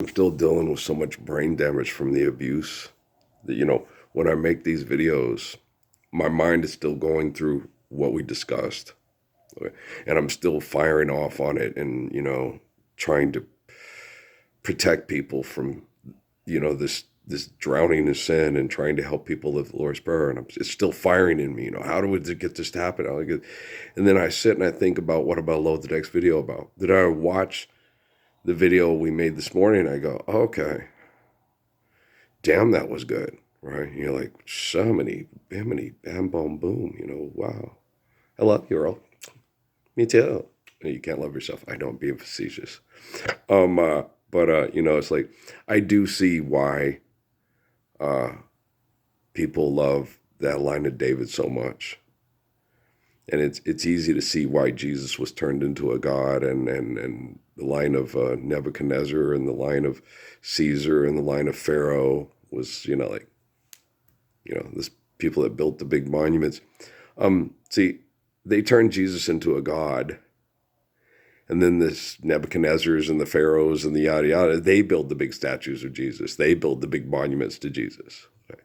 I'm still dealing with so much brain damage from the abuse that, when I make these videos, my mind is still going through what we discussed. Okay? And I'm still firing off on it and, trying to protect people from, this drowning in sin and trying to help people live the Lord's Prayer. And it's still firing in me, how do we get this to happen? And then I sit and I think about what about load the next video about? Did I watch the video we made this morning? I go, okay, damn, that was good, right? You're like, so many, bimini, bam, boom, boom, wow. I love you, Earl. Me too. You can't love yourself. I don't, being facetious. It's like, I do see why people love that line of David so much. And it's easy to see why Jesus was turned into a god, and the line of Nebuchadnezzar and the line of Caesar and the line of Pharaoh was, this people that built the big monuments. See, they turned Jesus into a god. And then this Nebuchadnezzar's and the Pharaohs and the yada yada, they build the big statues of Jesus. They build the big monuments to Jesus. Okay.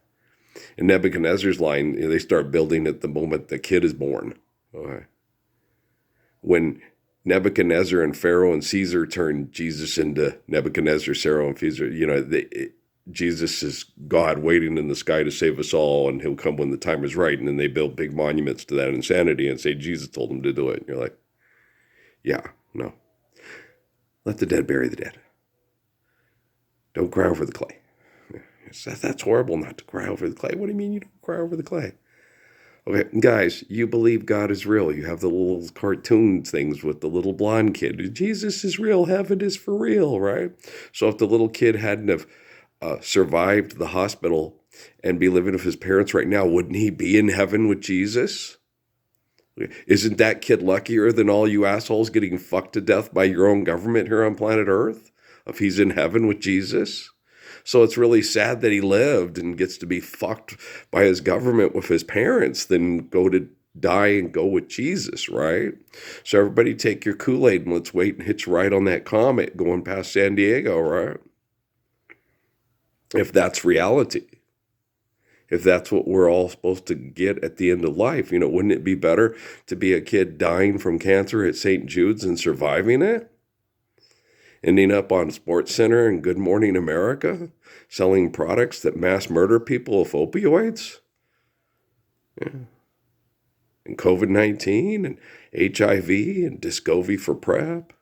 In Nebuchadnezzar's line, they start building at the moment the kid is born. Okay. When Nebuchadnezzar and Pharaoh and Caesar turned Jesus into Nebuchadnezzar, Pharaoh, and Caesar, Jesus is God waiting in the sky to save us all, and he'll come when the time is right. And then they build big monuments to that insanity and say Jesus told them to do it. And you're like, yeah, no. Let the dead bury the dead. Don't cry over the clay. That's horrible not to cry over the clay. What do you mean you don't cry over the clay? Okay, guys, you believe God is real. You have the little cartoon things with the little blonde kid. Jesus is real. Heaven is for real, right? So if the little kid hadn't have survived the hospital and be living with his parents right now, wouldn't he be in heaven with Jesus? Isn't that kid luckier than all you assholes getting fucked to death by your own government here on planet Earth? If he's in heaven with Jesus? So it's really sad that he lived and gets to be fucked by his government with his parents, then go to die and go with Jesus, right? So everybody take your Kool-Aid and let's wait and hitch a ride on that comet going past San Diego, right? If that's reality. If that's what we're all supposed to get at the end of life, wouldn't it be better to be a kid dying from cancer at St. Jude's and surviving it? Ending up on SportsCenter and Good Morning America, selling products that mass murder people with opioids? Yeah. And COVID-19 and HIV and Discovery for PrEP,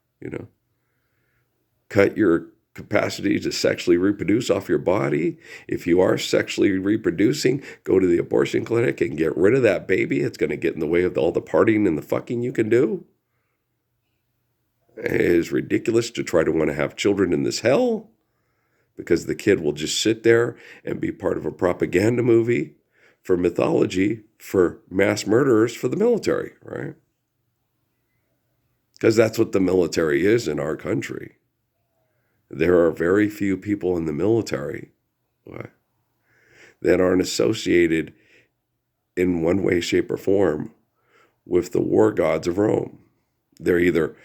Cut your capacity to sexually reproduce off your body. If you are sexually reproducing, go to the abortion clinic and get rid of that baby. It's going to get in the way of all the partying and the fucking you can do. It is ridiculous to try to want to have children in this hell, because the kid will just sit there and be part of a propaganda movie for mythology for mass murderers for the military, right? Because that's what the military is in our country. There are very few people in the military that aren't associated in one way, shape, or form with the war gods of Rome. They're either,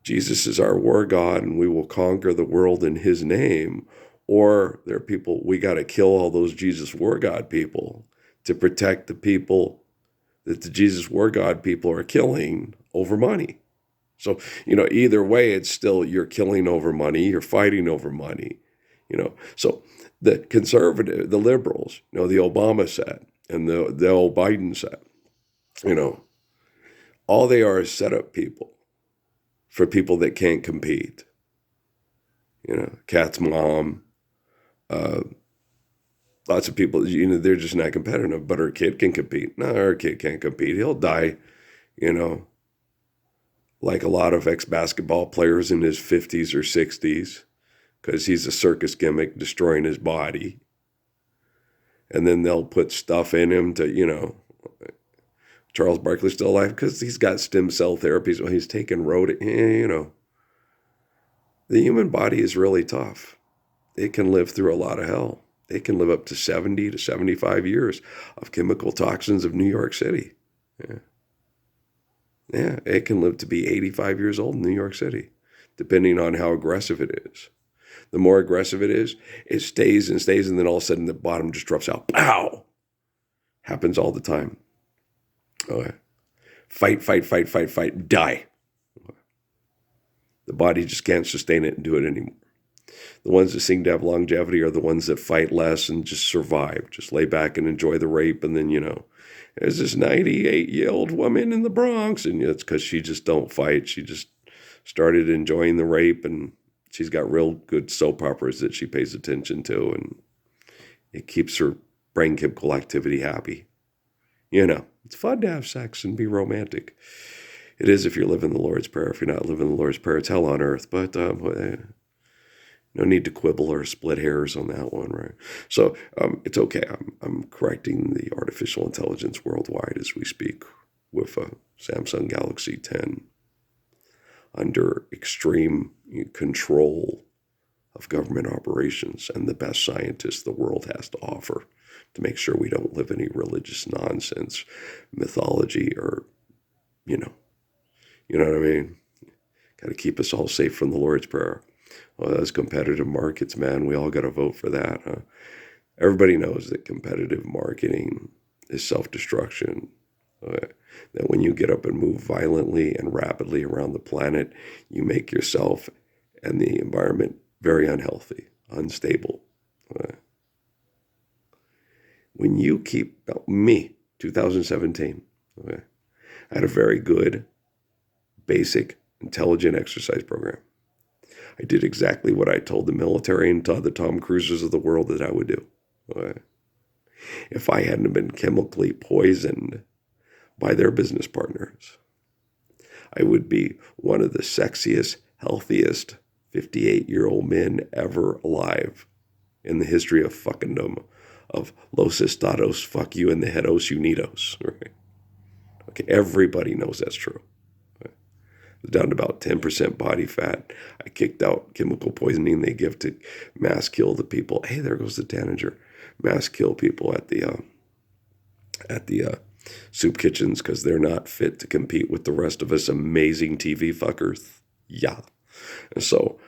Jesus is our war god and we will conquer the world in his name, or they're people, we got to kill all those Jesus war god people to protect the people that the Jesus war god people are killing over money. So, either way, it's still, you're killing over money, you're fighting over money, So the conservative, the liberals, the Obama set and the old Biden set, all they are is set up people for people that can't compete. Cat's mom, lots of people, they're just not competitive, but her kid can compete. No, her kid can't compete. He'll die, like a lot of ex-basketball players in his 50s or 60s, because he's a circus gimmick destroying his body. And then they'll put stuff in him to, Charles Barkley's still alive because he's got stem cell therapy. So he's taking the human body is really tough. It can live through a lot of hell. It can live up to 70 to 75 years of chemical toxins of New York City. Yeah, it can live to be 85 years old in New York City, depending on how aggressive it is. the more aggressive it stays and stays, and then all of a sudden the bottom just drops out. Pow! Happens all the time. Okay. Fight, fight, fight, fight, fight, die. The body just can't sustain it and do it anymore. The ones that seem to have longevity are the ones that fight less and just survive. Just lay back and enjoy the rape. And then, there's this 98-year-old woman in the Bronx. And it's because she just don't fight. She just started enjoying the rape. And she's got real good soap operas that she pays attention to. And it keeps her brain chemical activity happy. It's fun to have sex and be romantic. It is if you're living the Lord's Prayer. If you're not living the Lord's Prayer, it's hell on earth. But no need to quibble or split hairs on that one, right? So it's okay. I'm correcting the artificial intelligence worldwide as we speak with a Samsung Galaxy 10 under extreme control of government operations and the best scientists the world has to offer to make sure we don't live any religious nonsense, mythology, or, you know what I mean? Got to keep us all safe from the Lord's Prayer. Well, those competitive markets, man, we all got to vote for that. Huh? Everybody knows that competitive marketing is self-destruction. That when you get up and move violently and rapidly around the planet, you make yourself and the environment very unhealthy, unstable. When you keep, 2017, I had a very good, basic, intelligent exercise program. I did exactly what I told the military and told the Tom Cruises of the world that I would do. If I hadn't been chemically poisoned by their business partners, I would be one of the sexiest, healthiest 58-year-old men ever alive in the history of fuckingdom, of Los Estados, fuck you, and the heados unidos. Right? Okay, everybody knows that's true. Down to about 10% body fat. I kicked out chemical poisoning they give to mass kill the people. Hey, there goes the tanager. Mass kill people at the soup kitchens because they're not fit to compete with the rest of us amazing TV fuckers. Yeah. And so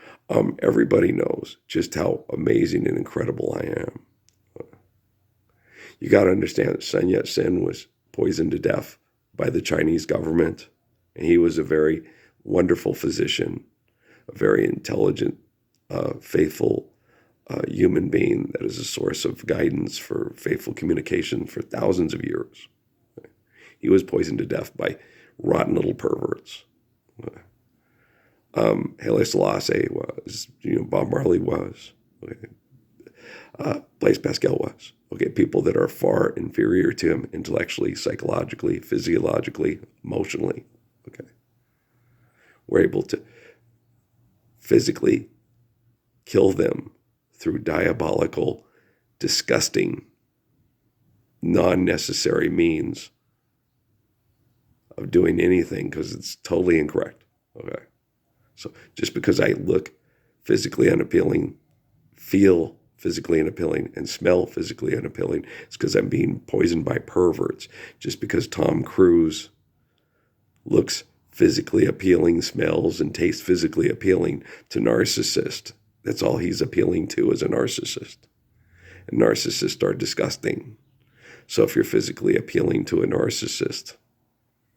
everybody knows just how amazing and incredible I am. You got to understand that Sun Yat-sen was poisoned to death by the Chinese government. And he was a very wonderful physician, a very intelligent, faithful human being that is a source of guidance for faithful communication for thousands of years. He was poisoned to death by rotten little perverts. Haile Selassie was, Bob Marley was, Blaise Pascal was. Okay, people that are far inferior to him intellectually, psychologically, physiologically, emotionally. Okay. We're able to physically kill them through diabolical, disgusting, non-necessary means of doing anything because it's totally incorrect. Okay. So just because I look physically unappealing, feel physically unappealing, and smell physically unappealing, it's because I'm being poisoned by perverts. Just because Tom Cruise looks physically appealing, smells and tastes physically appealing to narcissists. That's all he's appealing to as a narcissist. And narcissists are disgusting. So if you're physically appealing to a narcissist,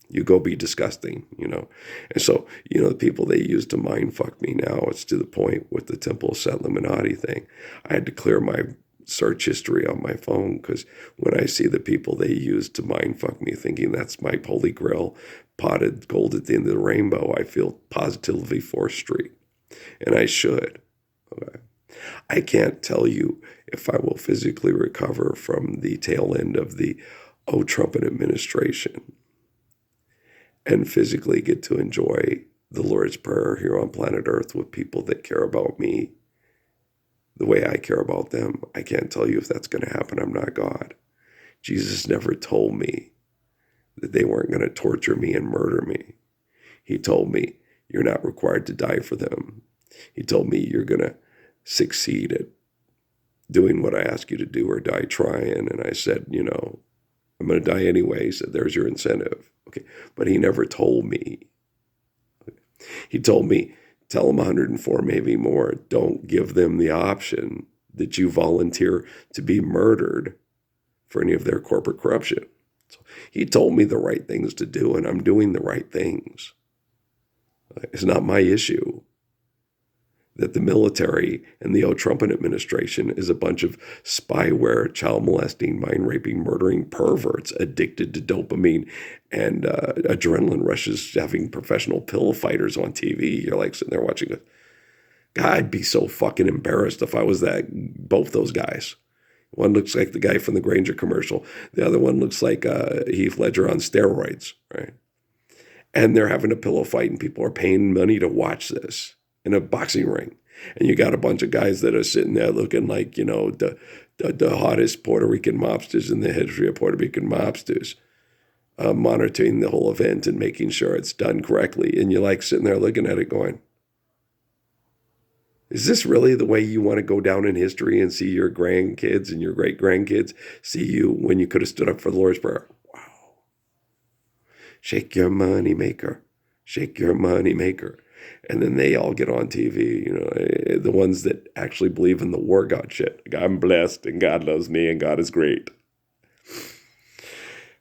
you go be disgusting, And so, the people they use to mind fuck me now, it's to the point with the Temple of Set Illuminati thing. I had to clear my search history on my phone because when I see the people they use to mind fuck me thinking that's my holy grail, potted gold at the end of the rainbow, I feel positively 4th Street. And I should. Okay. I can't tell you if I will physically recover from the tail end of the Otrumpen Administration and physically get to enjoy the Lord's Prayer here on planet Earth with people that care about me the way I care about them. I can't tell you if that's going to happen. I'm not God. Jesus never told me that they weren't going to torture me and murder me. He told me, you're not required to die for them. He told me, you're going to succeed at doing what I ask you to do or die trying. And I said, I'm going to die anyway. He said, there's your incentive. Okay. But he never told me. He told me Tell them 104, maybe more. Don't give them the option that you volunteer to be murdered for any of their corporate corruption. So he told me the right things to do, and I'm doing the right things. It's not my issue that the military and the Otrumpen Administration is a bunch of spyware, child molesting, mind raping, murdering perverts addicted to dopamine and adrenaline rushes, having professional pill fighters on TV. You're like sitting there watching it. God, I'd be so fucking embarrassed if I was both those guys. One looks like the guy from the Granger commercial. The other one looks like Heath Ledger on steroids, right? And they're having a pillow fight, and people are paying money to watch this in a boxing ring. And you got a bunch of guys that are sitting there looking like, the hottest Puerto Rican mobsters in the history of Puerto Rican mobsters, monitoring the whole event and making sure it's done correctly. And you're like sitting there looking at it going, is this really the way you want to go down in history and see your grandkids and your great-grandkids see you when you could have stood up for the Lord's Prayer? Wow. Shake your money maker. Shake your money maker. And then they all get on TV, the ones that actually believe in the war God shit. I'm blessed and God loves me and God is great.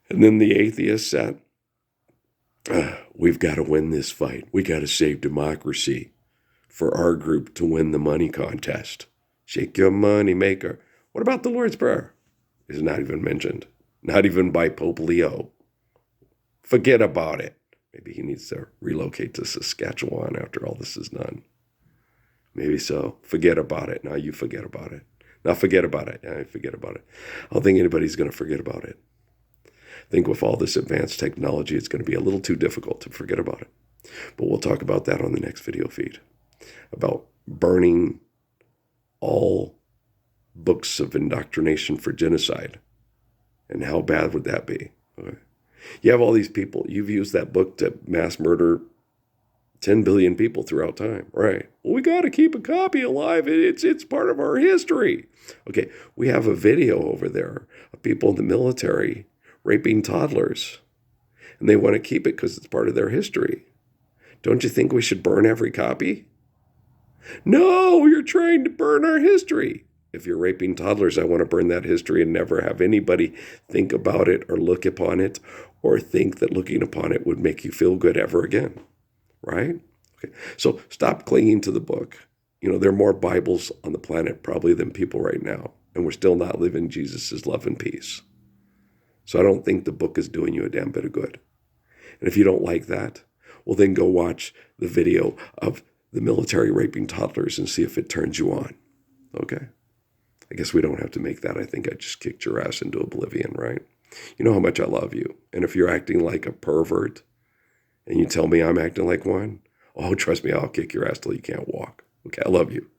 And then the atheists said, we've got to win this fight. We got to save democracy for our group to win the money contest. Shake your money maker. What about the Lord's Prayer? It's not even mentioned. Not even by Pope Leo. Forget about it. Maybe he needs to relocate to Saskatchewan after all this is done. Maybe so. Forget about it. Now you forget about it. Now forget about it. Yeah, forget about it. I don't think anybody's going to forget about it. I think with all this advanced technology, it's going to be a little too difficult to forget about it. But we'll talk about that on the next video feed. About burning all books of indoctrination for genocide. And how bad would that be? Okay. You have all these people. You've used that book to mass murder 10 billion people throughout time. Right. Well, we got to keep a copy alive. It's part of our history. Okay. We have a video over there of people in the military raping toddlers. And they want to keep it because it's part of their history. Don't you think we should burn every copy? No, you're trying to burn our history. If you're raping toddlers, I want to burn that history and never have anybody think about it or look upon it or think that looking upon it would make you feel good ever again. Right? Okay. So stop clinging to the book. There are more Bibles on the planet probably than people right now. And we're still not living Jesus' love and peace. So I don't think the book is doing you a damn bit of good. And if you don't like that, well, then go watch the video of the military raping toddlers and see if it turns you on. Okay? I guess we don't have to make that. I think I just kicked your ass into oblivion, right? You know how much I love you. And if you're acting like a pervert and you tell me I'm acting like one, oh, trust me, I'll kick your ass till you can't walk. Okay, I love you.